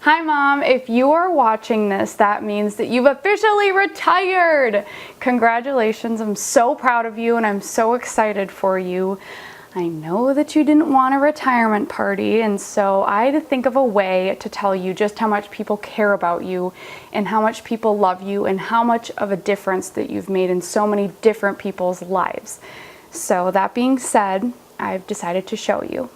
Hi Mom, if you are watching this, that means that you've officially retired. Congratulations, I'm so proud of you and I'm so excited for you. I know that you didn't want a retirement party, and so I had to think of a way to tell you just how much people care about you and how much people love you and how much of a difference that you've made in so many different people's lives. So that being said, I've decided to show you.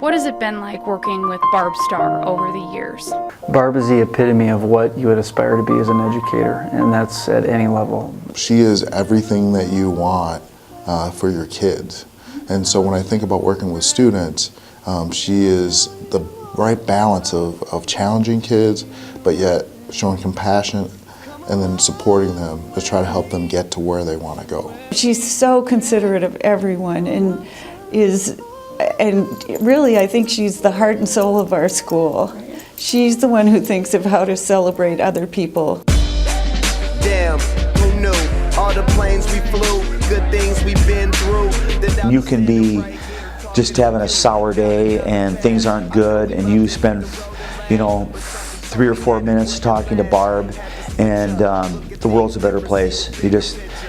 What has it been like working with Barb Starr over the years? Barb is the epitome of what you would aspire to be as an educator, and that's at any level. She is everything that you want for your kids. And so when I think about working with students, she is the right balance of challenging kids, but yet showing compassion and then supporting them to try to help them get to where they want to go. She's so considerate of everyone and really I think she's the heart and soul of our school. She's the one who thinks of how to celebrate other people. Damn, who knew? All the planes we flew, good things we've been through. You can be just having a sour day and things aren't good, and you spend, 3 or 4 minutes talking to Barb, and the world's a better place.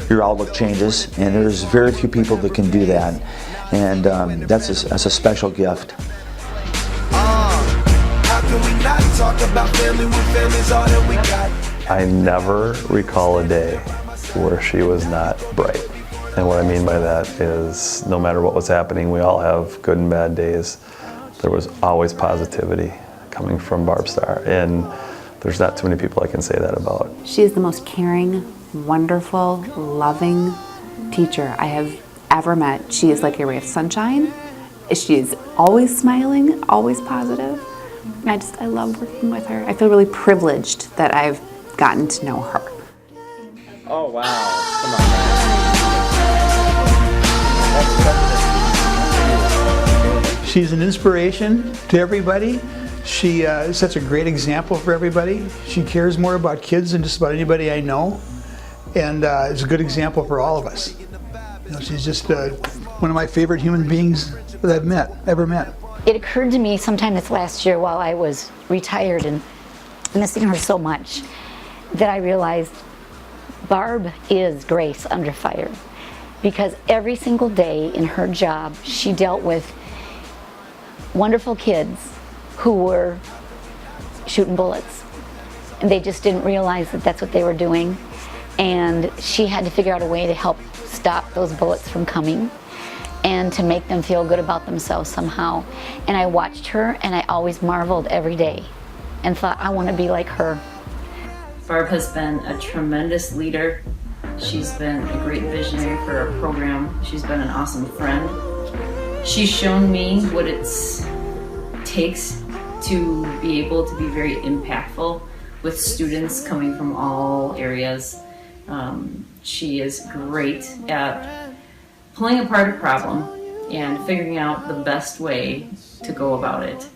Your outlook changes, and there's very few people that can do that, and that's a special gift. How can we not talk about family when family's all that we got? I never recall a day where she was not bright. And what I mean by that is no matter what was happening, we all have good and bad days. There was always positivity coming from Barb Starr, and there's not too many people I can say that about. She is the most caring, wonderful, loving teacher I have ever met. She is like a ray of sunshine. She is always smiling, always positive. I love working with her. I feel really privileged that I've gotten to know her. Oh wow, come on. She's an inspiration to everybody. She sets a great example for everybody. She cares more about kids than just about anybody I know, and is a good example for all of us. She's just one of my favorite human beings that I've ever met. It occurred to me sometime this last year while I was retired and missing her so much that I realized Barb is grace under fire, because every single day in her job she dealt with wonderful kids who were shooting bullets, and they just didn't realize that that's what they were doing, and she had to figure out a way to help stop those bullets from coming and to make them feel good about themselves somehow. And I watched her and I always marveled every day and thought, I want to be like her. Barb has been a tremendous leader. She's been a great visionary for our program. She's been an awesome friend. She's shown me what it takes to be able to be very impactful with students coming from all areas. She is great at pulling apart a problem and figuring out the best way to go about it.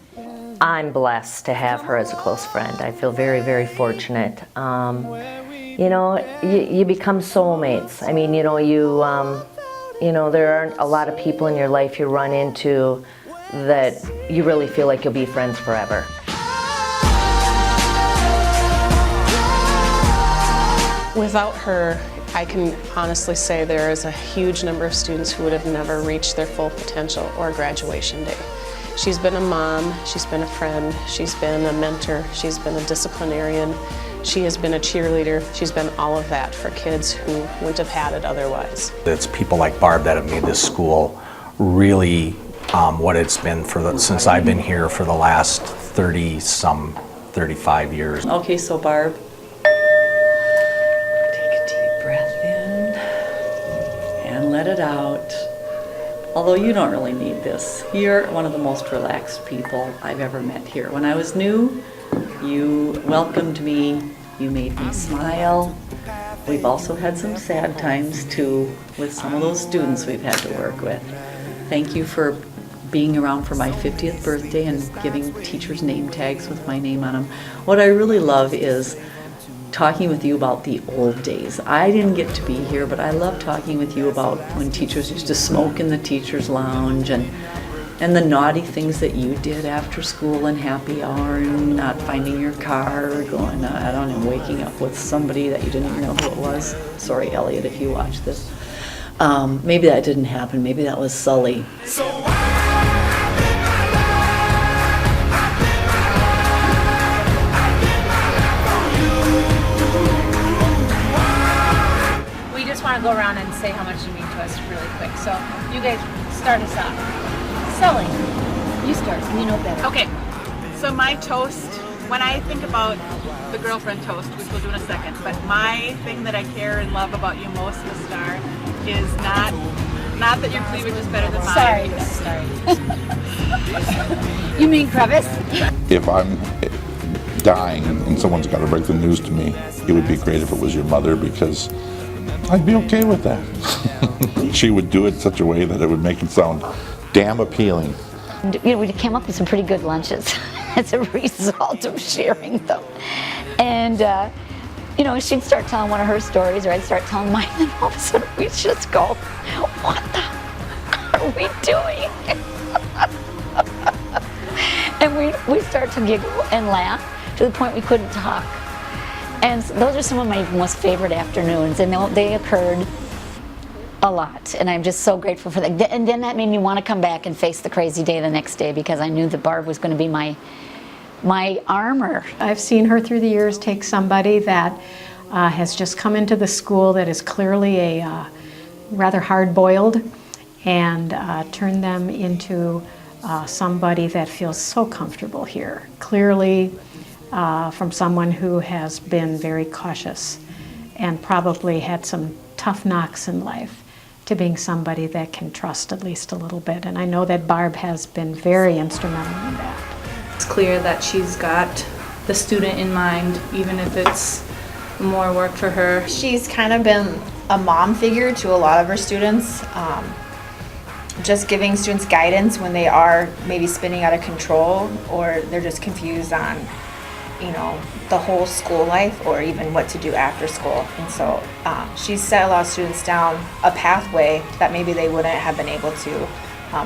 I'm blessed to have her as a close friend. I feel very, very fortunate. You become soulmates. I mean, there aren't a lot of people in your life you run into that you really feel like you'll be friends forever. Without her, I can honestly say there is a huge number of students who would have never reached their full potential or graduation day. She's been a mom, she's been a friend, she's been a mentor, she's been a disciplinarian, she has been a cheerleader, she's been all of that for kids who wouldn't have had it otherwise. It's people like Barb that have made this school really what it's been since I've been here for the last 35 years. Okay, so Barb, let it out. Although you don't really need this. You're one of the most relaxed people I've ever met here. When I was new, you welcomed me, you made me smile. We've also had some sad times too with some of those students we've had to work with. Thank you for being around for my 50th birthday and giving teachers name tags with my name on them. What I really love is talking with you about the old days. I didn't get to be here, but I love talking with you about when teachers used to smoke in the teacher's lounge and the naughty things that you did after school and happy hour and not finding your car or going out on and waking up with somebody that you didn't even know who it was. Sorry, Elliot, if you watch this. Maybe that didn't happen. Maybe that was Sully. We just want to go around and say how much you mean to us really quick. So you guys start us off. Sully, you start. You know better. Okay. So my toast, when I think about the girlfriend toast, which we'll do in a second, but my thing that I care and love about you most, Miss Starr, is not that your cleavage is better than mine. Sorry. You mean crevice? If I'm dying and someone's got to break the news to me, it would be great if it was your mother, because I'd be okay with that. She would do it in such a way that it would make it sound damn appealing. You know, we came up with some pretty good lunches as a result of sharing them. And, you know, she'd start telling one of her stories, or I'd start telling mine, and all of a sudden we'd just go, what the are we doing? And we'd start to giggle and laugh to the point we couldn't talk. And those are some of my most favorite afternoons, and they occurred a lot, and I'm just so grateful for that. And then that made me want to come back and face the crazy day the next day, because I knew that Barb was going to be my armor. I've seen her through the years take somebody that has just come into the school that is clearly a rather hard-boiled, and turn them into somebody that feels so comfortable here. Clearly from someone who has been very cautious and probably had some tough knocks in life, to being somebody that can trust at least a little bit. And I know that Barb has been very instrumental in that. It's clear that she's got the student in mind, even if it's more work for her. She's kind of been a mom figure to a lot of her students, just giving students guidance when they are maybe spinning out of control, or they're just confused on, you know, the whole school life, or even what to do after school. And so she's set a lot of students down a pathway that maybe they wouldn't have been able to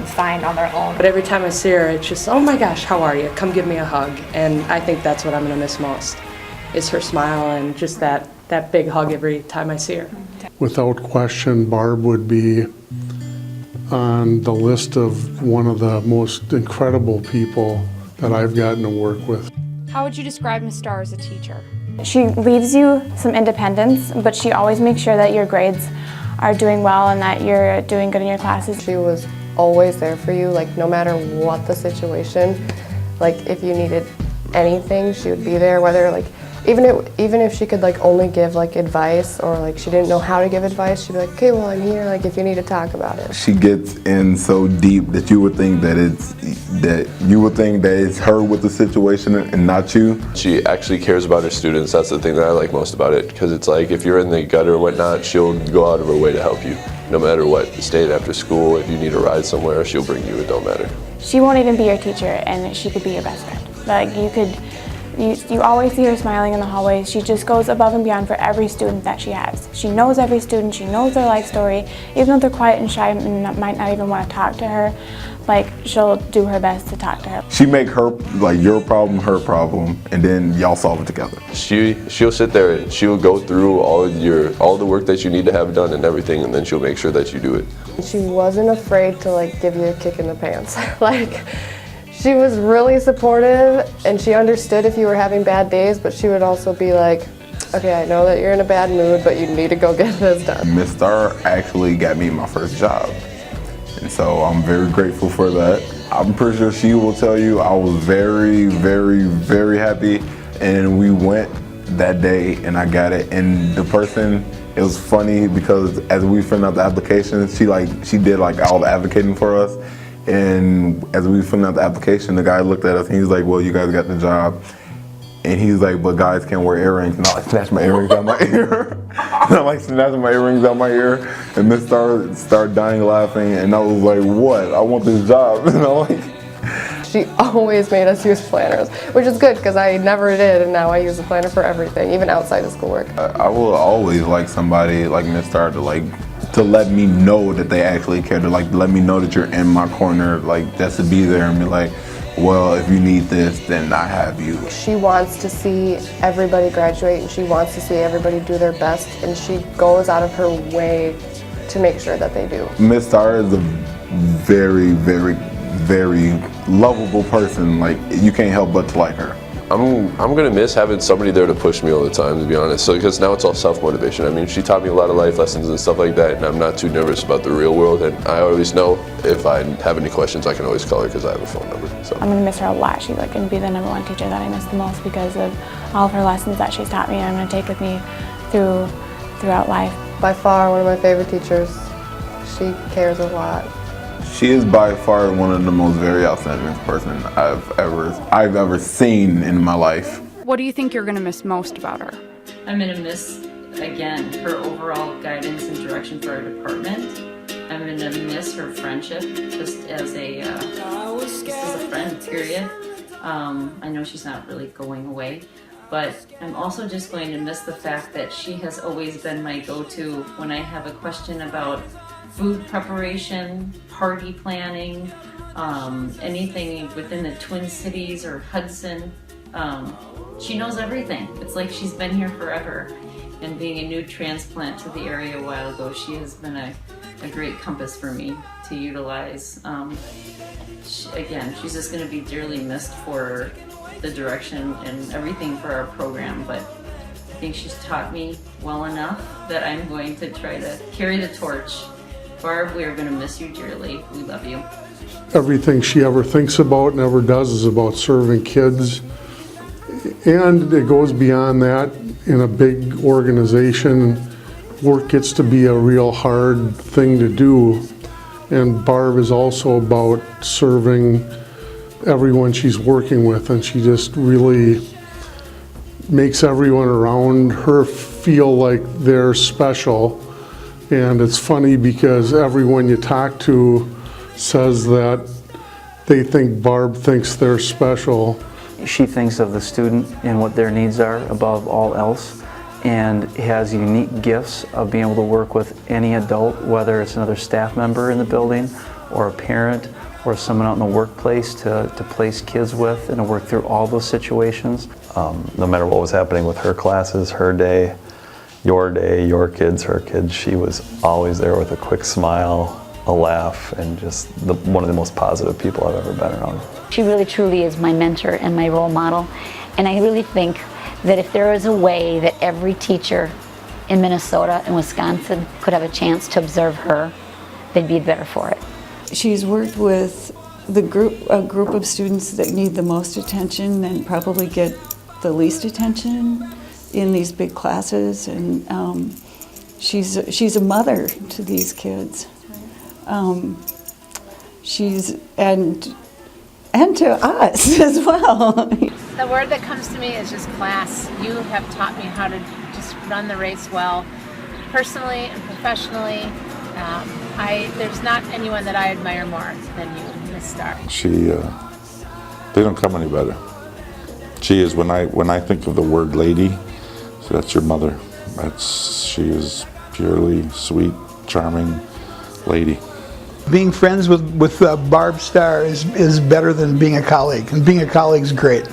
find on their own. But every time I see her, it's just, oh my gosh, how are you? Come give me a hug. And I think that's what I'm gonna miss most, is her smile and just that big hug every time I see her. Without question, Barb would be on the list of one of the most incredible people that I've gotten to work with. How would you describe Ms. Starr as a teacher? She leaves you some independence, but she always makes sure that your grades are doing well and that you're doing good in your classes. She was always there for you, like no matter what the situation. Like if you needed anything, she would be there, whether like even if she could like only give like advice, or like she didn't know how to give advice, she'd be like, okay, well I'm here, like if you need to talk about it. She gets in so deep that you would think that it's her with the situation and not you. She actually cares about her students. That's the thing that I like most about it, because it's like if you're in the gutter or whatnot, she'll go out of her way to help you. No matter what, staying after school, if you need a ride somewhere, she'll bring you, it don't matter. She won't even be your teacher, and she could be your best friend. Like you always see her smiling in the hallways. She just goes above and beyond for every student that she has. She knows every student, she knows their life story. Even though they're quiet and shy and might not even want to talk to her, like she'll do her best to talk to her. She make her, like your problem, her problem, and then y'all solve it together. She'll sit there and she'll go through all the work that you need to have done and everything, and then she'll make sure that you do it. She wasn't afraid to like give you a kick in the pants. Like she was really supportive, and she understood if you were having bad days, but she would also be like, okay, I know that you're in a bad mood, but you need to go get this done. Miss Starr actually got me my first job, and so I'm very grateful for that. I'm pretty sure she will tell you I was very, very, very happy, and we went that day and I got it. And the person, it was funny because as we filled out the application, she did like all the advocating for us. And as we filled out the application, the guy looked at us and he was like, well, you guys got the job. And he's like, but guys can't wear earrings. And I like snatched my earrings out my ear. And I like snatching my earrings out my ear. And Miss Starr started dying laughing. And I was like, what? I want this job. And I'm like, she always made us use planners, which is good because I never did, and now I use a planner for everything, even outside of schoolwork. I will always like somebody like Miss Star to let me know that they actually care, to let me know that you're in my corner, just to be there and be like, well, if you need this, then I have you. She wants to see everybody graduate, and she wants to see everybody do their best, and she goes out of her way to make sure that they do. Miss Star is a very, very, very lovable person. You can't help but to like her. I'm gonna miss having somebody there to push me all the time, to be honest. So because now it's all self-motivation. I mean, she taught me a lot of life lessons and stuff like that, and I'm not too nervous about the real world. And I always know if I have any questions, I can always call her because I have a phone number. So I'm gonna miss her a lot. She's gonna be the #1 teacher that I miss the most because of all of her lessons that she's taught me, and I'm gonna take with me throughout life. By far one of my favorite teachers. She cares a lot. She is by far one of the most very outstanding person I've ever seen in my life. What do you think you're going to miss most about her? I'm going to miss, again, her overall guidance and direction for our department. I'm going to miss her friendship just as a friend, period. I know she's not really going away, but I'm also just going to miss the fact that she has always been my go-to when I have a question about food preparation, party planning, anything within the Twin Cities or Hudson. She knows everything. It's like she's been here forever. And being a new transplant to the area a while ago, she has been a great compass for me to utilize. Again, she's just going to be dearly missed for the direction and everything for our program, but I think she's taught me well enough that I'm going to try to carry the torch. Barb, we are going to miss you dearly. We love you. Everything she ever thinks about and ever does is about serving kids. And it goes beyond that. In a big organization, work gets to be a real hard thing to do. And Barb is also about serving everyone she's working with, and she just really makes everyone around her feel like they're special. And it's funny because everyone you talk to says that they think Barb thinks they're special. She thinks of the student and what their needs are above all else, and has unique gifts of being able to work with any adult, whether it's another staff member in the building or a parent or someone out in the workplace to place kids with and to work through all those situations. No matter what was happening with her classes, her day, your kids, her kids, she was always there with a quick smile, a laugh, and just one of the most positive people I've ever been around. She really truly is my mentor and my role model, and I really think that if there was a way that every teacher in Minnesota and Wisconsin could have a chance to observe her, they'd be better for it. She's worked with a group of students that need the most attention and probably get the least attention in these big classes, and she's a mother to these kids. And to us as well. The word that comes to me is just class. You have taught me how to just run the race well, personally and professionally. There's not anyone that I admire more than you, Miss Star. They don't come any better. She is, when I think of the word lady, so that's your mother. She is purely sweet, charming lady. Being friends with Barb Star is better than being a colleague, and being a colleague is great.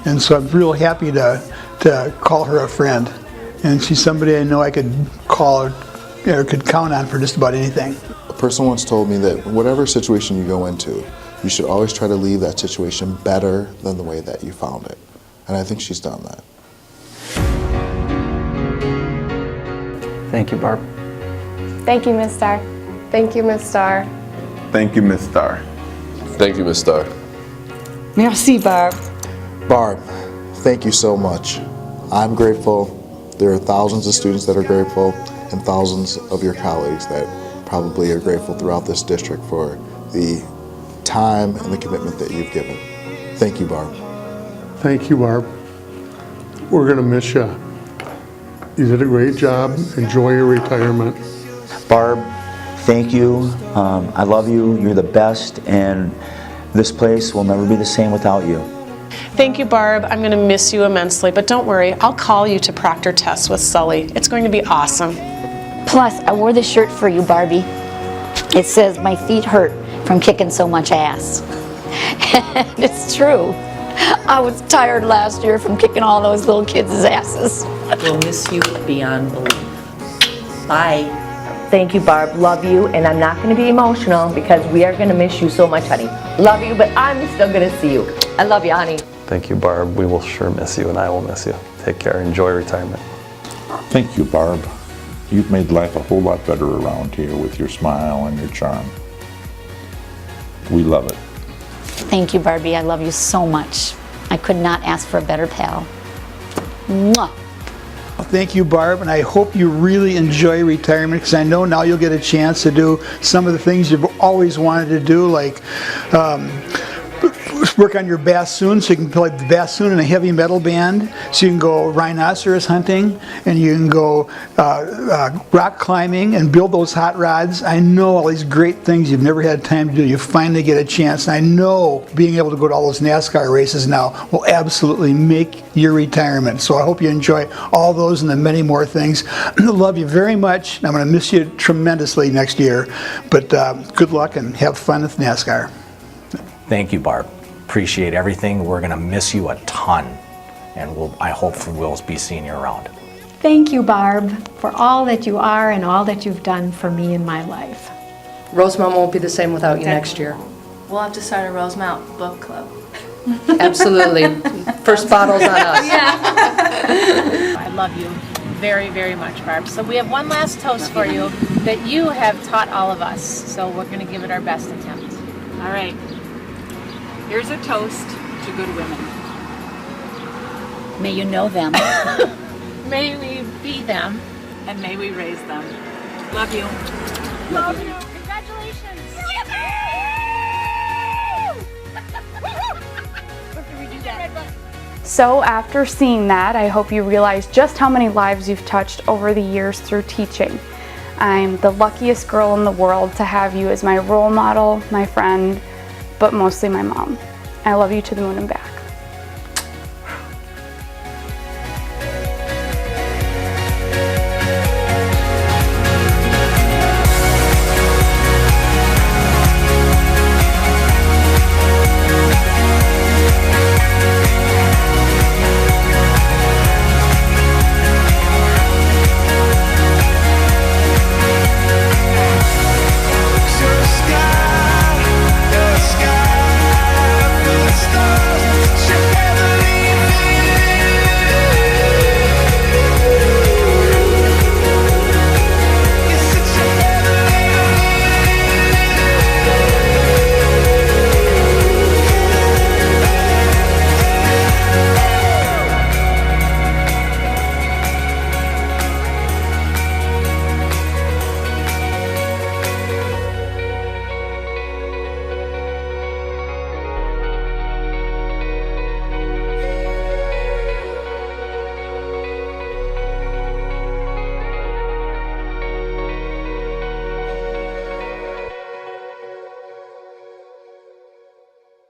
And so I'm real happy to call her a friend. And she's somebody I know I could call or could count on for just about anything. A person once told me that whatever situation you go into, you should always try to leave that situation better than the way that you found it. And I think she's done that. Thank you, Barb. Thank you, Miss Star. Thank you, Miss Star. Thank you, Miss Star. Thank you, Miss Star. Merci, Barb. Barb, thank you so much. I'm grateful. There are thousands of students that are grateful, and thousands of your colleagues that probably are grateful throughout this district for the time and the commitment that you've given. Thank you, Barb. Thank you, Barb. We're going to miss you. You did a great job. Enjoy your retirement. Barb, thank you. I love you. You're the best. And This place will never be the same without you. Thank you, Barb. I'm going to miss you immensely, but don't worry, I'll call you to proctor tests with Sully. It's going to be awesome. Plus, I wore this shirt for you, Barbie. It says, "My feet hurt from kicking so much ass." And it's true. I was tired last year from kicking all those little kids' asses. We'll miss you beyond belief. Bye. Thank you, Barb. Love you, and I'm not going to be emotional because we are going to miss you so much, honey. Love you, but I'm still going to see you. I love you, honey. Thank you, Barb. We will sure miss you, and I will miss you. Take care. Enjoy retirement. Thank you, Barb. You've made life a whole lot better around here with your smile and your charm. We love it. Thank you, Barbie. I love you so much. I could not ask for a better pal. Mwah. Thank you, Barb, and I hope you really enjoy retirement, because I know now you'll get a chance to do some of the things you've always wanted to do, like work on your bassoon, so you can play the bassoon in a heavy metal band, so you can go rhinoceros hunting, and you can go rock climbing and build those hot rods. I know all these great things you've never had time to do. You finally get a chance, and I know being able to go to all those NASCAR races now will absolutely make your retirement. So I hope you enjoy all those and the many more things. I love you very much. I'm going to miss you tremendously next year, but good luck and have fun with NASCAR. Thank you, Barb. Appreciate everything. We're going to miss you a ton, and I hope we'll be seeing you around. Thank you, Barb, for all that you are and all that you've done for me in my life. Rosemount won't be the same without you next year. We'll have to start a Rosemount book club. Absolutely. First bottle's on us. I love you very, very much, Barb. So we have one last toast for you that you have taught all of us. So we're going to give it our best attempt. All right. Here's a toast to good women. May you know them. May we be them. And may we raise them. Love you. Love you. Congratulations. So after seeing that, I hope you realize just how many lives you've touched over the years through teaching. I'm the luckiest girl in the world to have you as my role model, my friend, but mostly my mom. I love you to the moon and back.